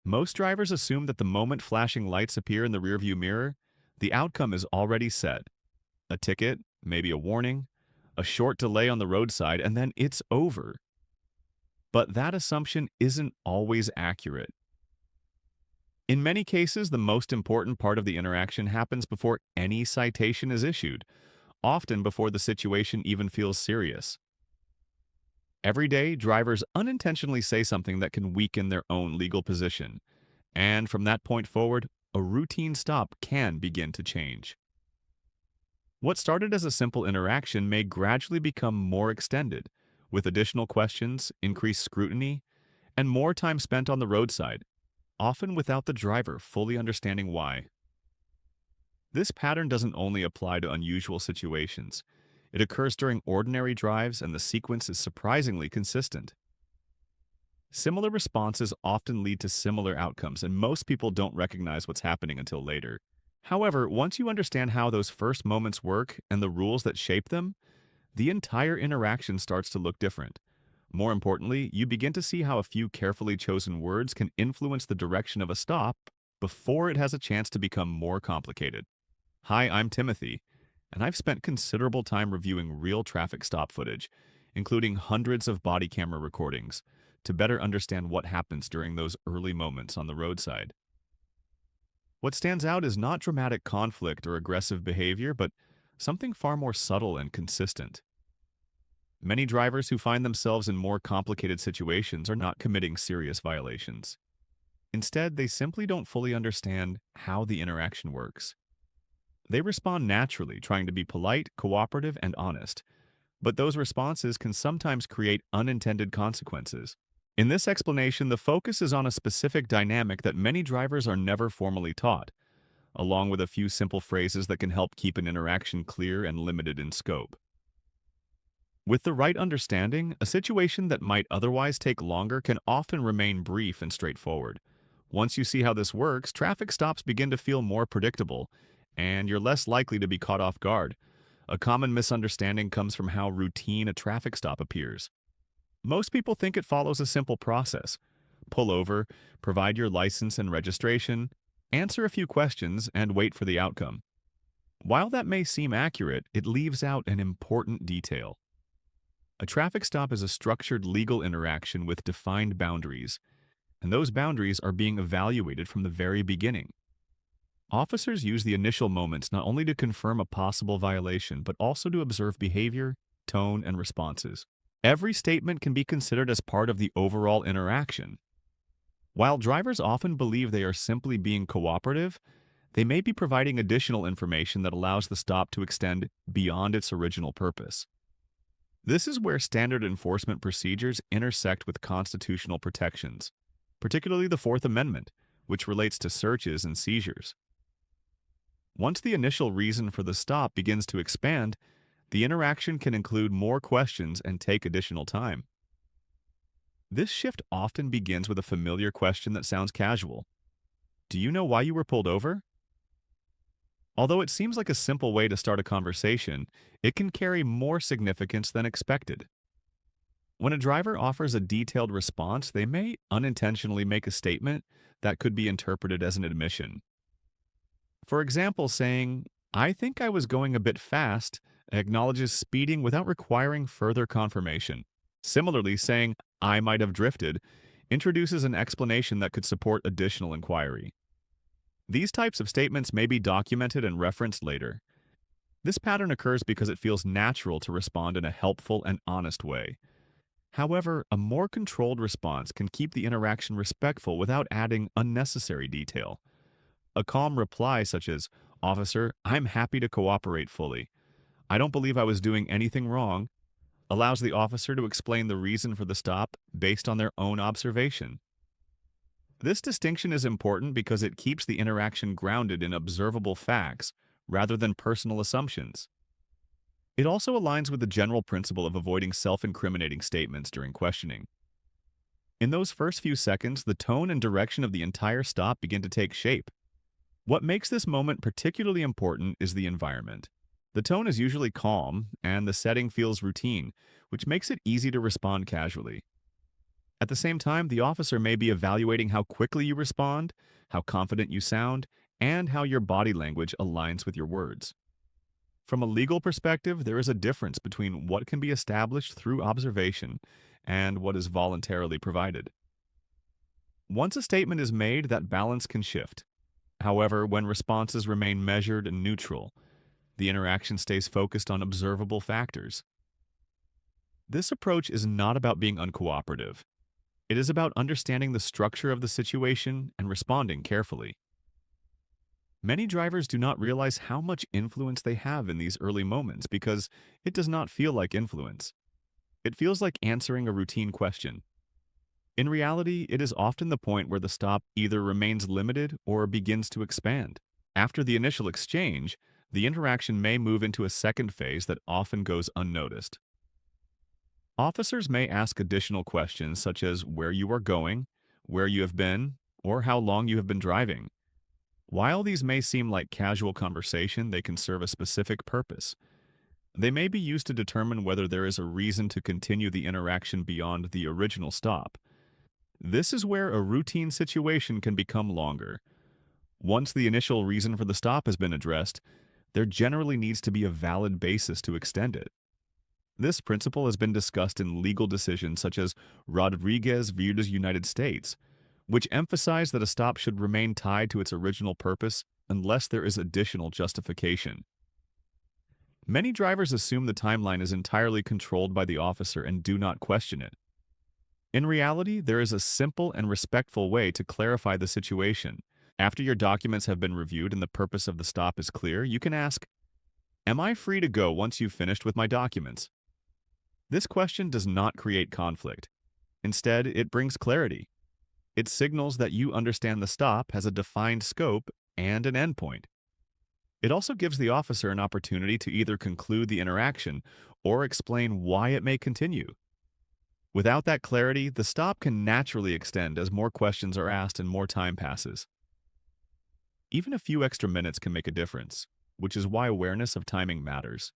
Most drivers assume that the moment flashing lights appear in the rearview mirror, the outcome is already set. A ticket, maybe a warning, a short delay on the roadside, and then it's over. But that assumption isn't always accurate. In many cases, the most important part of the interaction happens before any citation is issued, often before the situation even feels serious. Every day, drivers unintentionally say something that can weaken their own legal position, and from that point forward, a routine stop can begin to change. What started as a simple interaction may gradually become more extended, with additional questions, increased scrutiny, and more time spent on the roadside, often without the driver fully understanding why. This pattern doesn't only apply to unusual situations. It occurs during ordinary drives, and the sequence is surprisingly consistent. Similar responses often lead to similar outcomes, and most people don't recognize what's happening until later. However, once you understand how those first moments work and the rules that shape them, the entire interaction starts to look different. More importantly, you begin to see how a few carefully chosen words can influence the direction of a stop before it has a chance to become more complicated. Hi, I'm Timothy, and I've spent considerable time reviewing real traffic stop footage, including hundreds of body camera recordings, to better understand what happens during those early moments on the roadside. What stands out is not dramatic conflict or aggressive behavior, but something far more subtle and consistent. Many drivers who find themselves in more complicated situations are not committing serious violations. Instead, they simply don't fully understand how the interaction works. They respond naturally, trying to be polite, cooperative, and honest, but those responses can sometimes create unintended consequences. In this explanation, the focus is on a specific dynamic that many drivers are never formally taught, along with a few simple phrases that can help keep an interaction clear and limited in scope. With the right understanding, a situation that might otherwise take longer can often remain brief and straightforward. Once you see how this works, traffic stops begin to feel more predictable, and you're less likely to be caught off guard. A common misunderstanding comes from how routine a traffic stop appears. Most people think it follows a simple process. Pull over, provide your license and registration, answer a few questions, and wait for the outcome. While that may seem accurate, it leaves out an important detail. A traffic stop is a structured legal interaction with defined boundaries, and those boundaries are being evaluated from the very beginning. Officers use the initial moments not only to confirm a possible violation, but also to observe behavior, tone, and responses. Every statement can be considered as part of the overall interaction. While drivers often believe they are simply being cooperative, they may be providing additional information that allows the stop to extend beyond its original purpose. This is where standard enforcement procedures intersect with constitutional protections, particularly the Fourth Amendment, which relates to searches and seizures. Once the initial reason for the stop begins to expand, the interaction can include more questions and take additional time. This shift often begins with a familiar question that sounds casual. Do you know why you were pulled over? Although it seems like a simple way to start a conversation, it can carry more significance than expected. When a driver offers a detailed response, they may unintentionally make a statement that could be interpreted as an admission. For example, saying, "I think I was going a bit fast," acknowledges speeding without requiring further confirmation. Similarly, saying, "I might have drifted," introduces an explanation that could support additional inquiry. These types of statements may be documented and referenced later. This pattern occurs because it feels natural to respond in a helpful and honest way. However, a more controlled response can keep the interaction respectful without adding unnecessary detail. A calm reply such as, "Officer, I'm happy to cooperate fully. I don't believe I was doing anything wrong," allows the officer to explain the reason for the stop based on their own observation. This distinction is important because it keeps the interaction grounded in observable facts rather than personal assumptions. It also aligns with the general principle of avoiding self-incriminating statements during questioning. In those first few seconds, the tone and direction of the entire stop begin to take shape. What makes this moment particularly important is the environment. The tone is usually calm, and the setting feels routine, which makes it easy to respond casually. At the same time, the officer may be evaluating how quickly you respond, how confident you sound, and how your body language aligns with your words. From a legal perspective, there is a difference between what can be established through observation and what is voluntarily provided. Once a statement is made, that balance can shift. However, when responses remain measured and neutral, the interaction stays focused on observable factors. This approach is not about being uncooperative. It is about understanding the structure of the situation and responding carefully. Many drivers do not realize how much influence they have in these early moments because it does not feel like influence. It feels like answering a routine question. In reality, it is often the point where the stop either remains limited or begins to expand. After the initial exchange, the interaction may move into a second phase that often goes unnoticed. Officers may ask additional questions such as where you are going, where you have been, or how long you have been driving. While these may seem like casual conversation, they can serve a specific purpose. They may be used to determine whether there is a reason to continue the interaction beyond the original stop. This is where a routine situation can become longer. Once the initial reason for the stop has been addressed, there generally needs to be a valid basis to extend it. This principle has been discussed in legal decisions such as Rodriguez v. United States, which emphasize that a stop should remain tied to its original purpose unless there is additional justification. Many drivers assume the timeline is entirely controlled by the officer and do not question it. In reality, there is a simple and respectful way to clarify the situation. After your documents have been reviewed and the purpose of the stop is clear, you can ask, "Am I free to go once you've finished with my documents?" This question does not create conflict. Instead, it brings clarity. It signals that you understand the stop has a defined scope and an endpoint. It also gives the officer an opportunity to either conclude the interaction or explain why it may continue. Without that clarity, the stop can naturally extend as more questions are asked and more time passes. Even a few extra minutes can make a difference, which is why awareness of timing matters.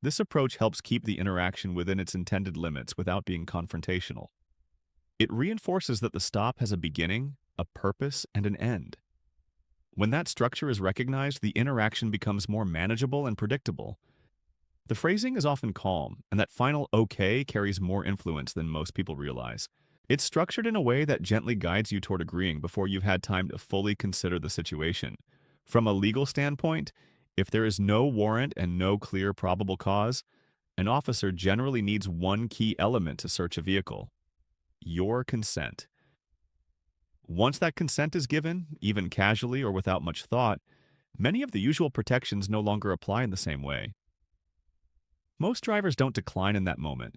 This approach helps keep the interaction within its intended limits without being confrontational. It reinforces that the stop has a beginning, a purpose, and an end. When that structure is recognized, the interaction becomes more manageable and predictable. The phrasing is often calm, and that final "okay" carries more influence than most people realize. It's structured in a way that gently guides you toward agreeing before you've had time to fully consider the situation. From a legal standpoint, if there is no warrant and no clear probable cause, an officer generally needs one key element to search a vehicle: your consent. Once that consent is given, even casually or without much thought, many of the usual protections no longer apply in the same way. Most drivers don't decline in that moment,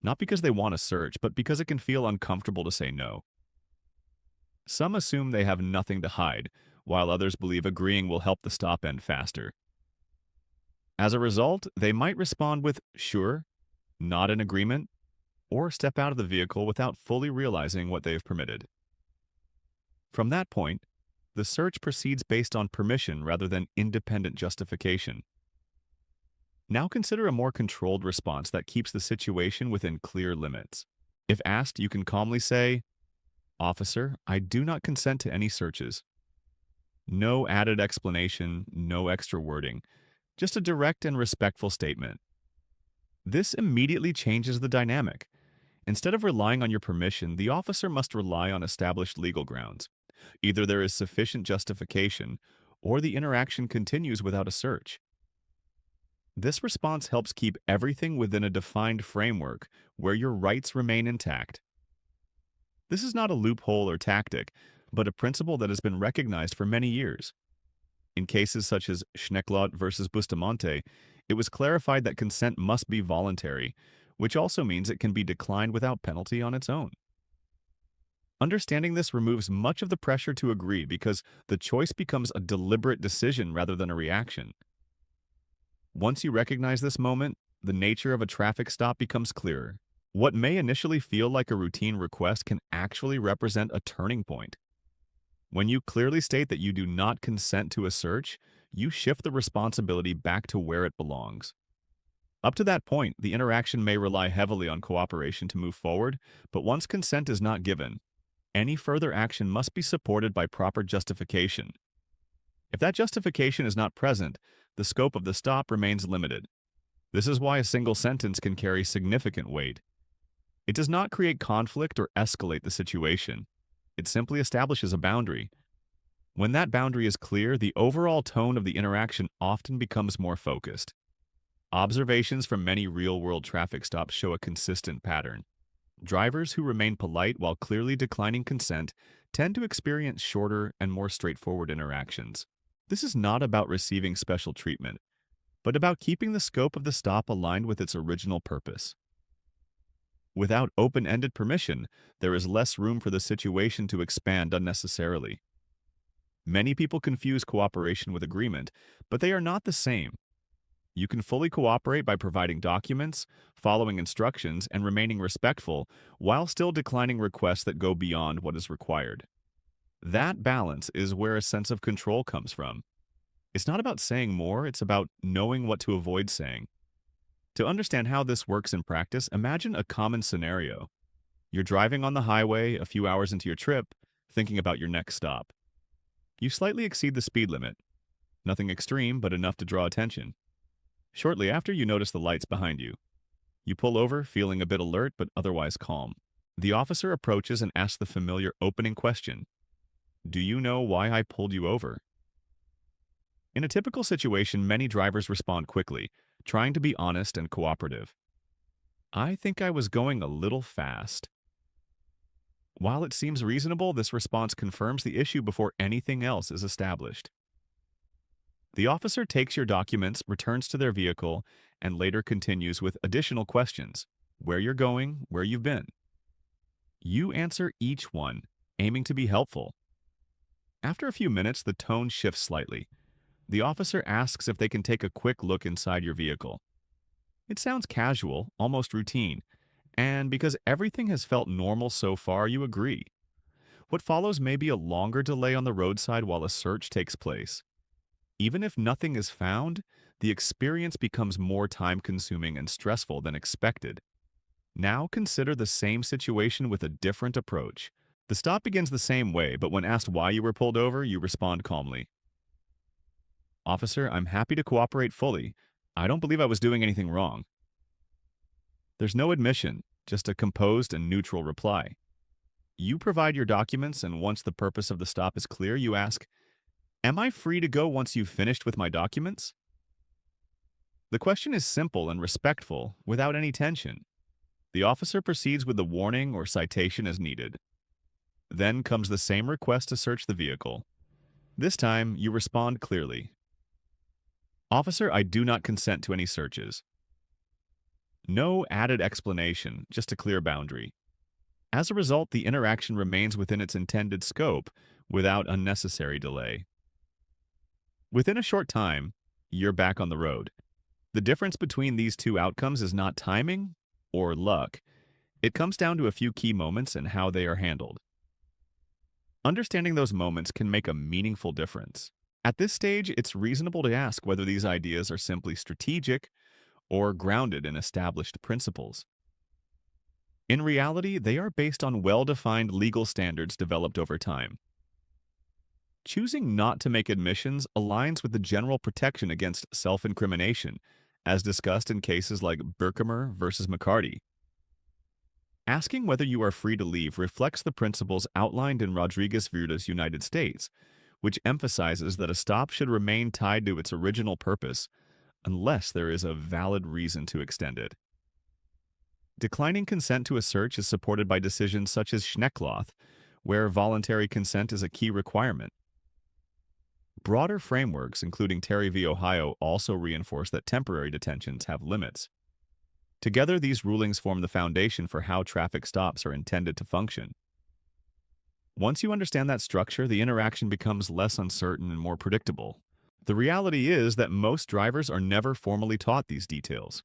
not because they want to search, but because it can feel uncomfortable to say no. Some assume they have nothing to hide, while others believe agreeing will help the stop end faster. As a result, they might respond with "sure," "not in agreement," or step out of the vehicle without fully realizing what they have permitted. From that point, the search proceeds based on permission rather than independent justification. Now consider a more controlled response that keeps the situation within clear limits. If asked, you can calmly say, "Officer, I do not consent to any searches." No added explanation, no extra wording, just a direct and respectful statement. This immediately changes the dynamic. Instead of relying on your permission, the officer must rely on established legal grounds. Either there is sufficient justification, or the interaction continues without a search. This response helps keep everything within a defined framework where your rights remain intact. This is not a loophole or tactic, but a principle that has been recognized for many years. In cases such as Schneckloth versus Bustamonte, it was clarified that consent must be voluntary, which also means it can be declined without penalty on its own. Understanding this removes much of the pressure to agree because the choice becomes a deliberate decision rather than a reaction. Once you recognize this moment, the nature of a traffic stop becomes clearer. What may initially feel like a routine request can actually represent a turning point. When you clearly state that you do not consent to a search, you shift the responsibility back to where it belongs. Up to that point, the interaction may rely heavily on cooperation to move forward, but once consent is not given, any further action must be supported by proper justification. If that justification is not present, the scope of the stop remains limited. This is why a single sentence can carry significant weight. It does not create conflict or escalate the situation. It simply establishes a boundary. When that boundary is clear, the overall tone of the interaction often becomes more focused. Observations from many real-world traffic stops show a consistent pattern. Drivers who remain polite while clearly declining consent tend to experience shorter and more straightforward interactions. This is not about receiving special treatment, but about keeping the scope of the stop aligned with its original purpose. Without open-ended permission, there is less room for the situation to expand unnecessarily. Many people confuse cooperation with agreement, but they are not the same. You can fully cooperate by providing documents, following instructions, and remaining respectful, while still declining requests that go beyond what is required. That balance is where a sense of control comes from. It's not about saying more, it's about knowing what to avoid saying. To understand how this works in practice, imagine a common scenario. You're driving on the highway a few hours into your trip, thinking about your next stop. You slightly exceed the speed limit. Nothing extreme, but enough to draw attention. Shortly after, you notice the lights behind you. You pull over, feeling a bit alert, but otherwise calm. The officer approaches and asks the familiar opening question. Do you know why I pulled you over? In a typical situation, many drivers respond quickly, trying to be honest and cooperative. I think I was going a little fast. While it seems reasonable, this response confirms the issue before anything else is established. The officer takes your documents, returns to their vehicle, and later continues with additional questions. Where you're going, where you've been. You answer each one, aiming to be helpful. After a few minutes, the tone shifts slightly. The officer asks if they can take a quick look inside your vehicle. It sounds casual, almost routine, and because everything has felt normal so far, you agree. What follows may be a longer delay on the roadside while a search takes place. Even if nothing is found, the experience becomes more time-consuming and stressful than expected. Now consider the same situation with a different approach. The stop begins the same way, but when asked why you were pulled over, you respond calmly. Officer, I'm happy to cooperate fully. I don't believe I was doing anything wrong. There's no admission, just a composed and neutral reply. You provide your documents, and once the purpose of the stop is clear, you ask, am I free to go once you've finished with my documents? The question is simple and respectful, without any tension. The officer proceeds with the warning or citation as needed. Then comes the same request to search the vehicle. This time, you respond clearly. Officer, I do not consent to any searches. No added explanation, just a clear boundary. As a result, the interaction remains within its intended scope, without unnecessary delay. Within a short time, you're back on the road. The difference between these two outcomes is not timing or luck. It comes down to a few key moments and how they are handled. Understanding those moments can make a meaningful difference. At this stage, it's reasonable to ask whether these ideas are simply strategic or grounded in established principles. In reality, they are based on well-defined legal standards developed over time. Choosing not to make admissions aligns with the general protection against self-incrimination, as discussed in cases like Berkemer versus McCarty. Asking whether you are free to leave reflects the principles outlined in Rodriguez vs. United States, which emphasizes that a stop should remain tied to its original purpose unless there is a valid reason to extend it. Declining consent to a search is supported by decisions such as Schneckloth, where voluntary consent is a key requirement. Broader frameworks, including Terry v. Ohio, also reinforce that temporary detentions have limits. Together, these rulings form the foundation for how traffic stops are intended to function. Once you understand that structure, the interaction becomes less uncertain and more predictable. The reality is that most drivers are never formally taught these details.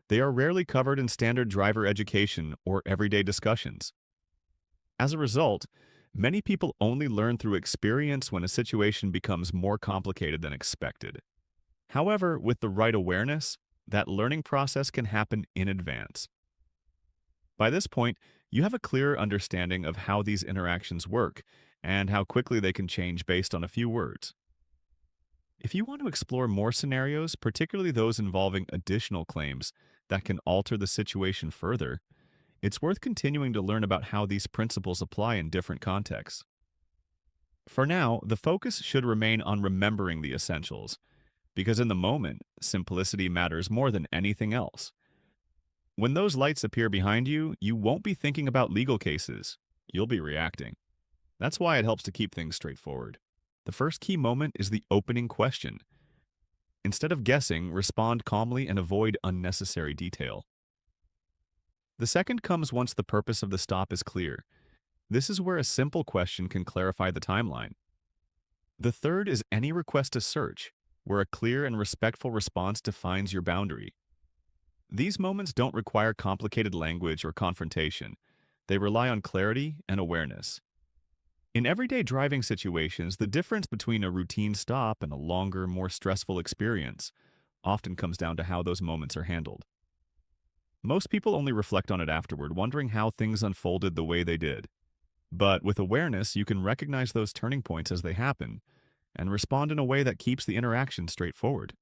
They are rarely covered in standard driver education or everyday discussions. As a result, many people only learn through experience when a situation becomes more complicated than expected. However, with the right awareness, that learning process can happen in advance. By this point, you have a clearer understanding of how these interactions work and how quickly they can change based on a few words. If you want to explore more scenarios, particularly those involving additional claims that can alter the situation further, it's worth continuing to learn about how these principles apply in different contexts. For now, the focus should remain on remembering the essentials, because in the moment, simplicity matters more than anything else. When those lights appear behind you, you won't be thinking about legal cases. You'll be reacting. That's why it helps to keep things straightforward. The first key moment is the opening question. Instead of guessing, respond calmly and avoid unnecessary detail. The second comes once the purpose of the stop is clear. This is where a simple question can clarify the timeline. The third is any request to search, where a clear and respectful response defines your boundary. These moments don't require complicated language or confrontation. They rely on clarity and awareness. In everyday driving situations, the difference between a routine stop and a longer, more stressful experience often comes down to how those moments are handled. Most people only reflect on it afterward, wondering how things unfolded the way they did. But with awareness, you can recognize those turning points as they happen and respond in a way that keeps the interaction straightforward.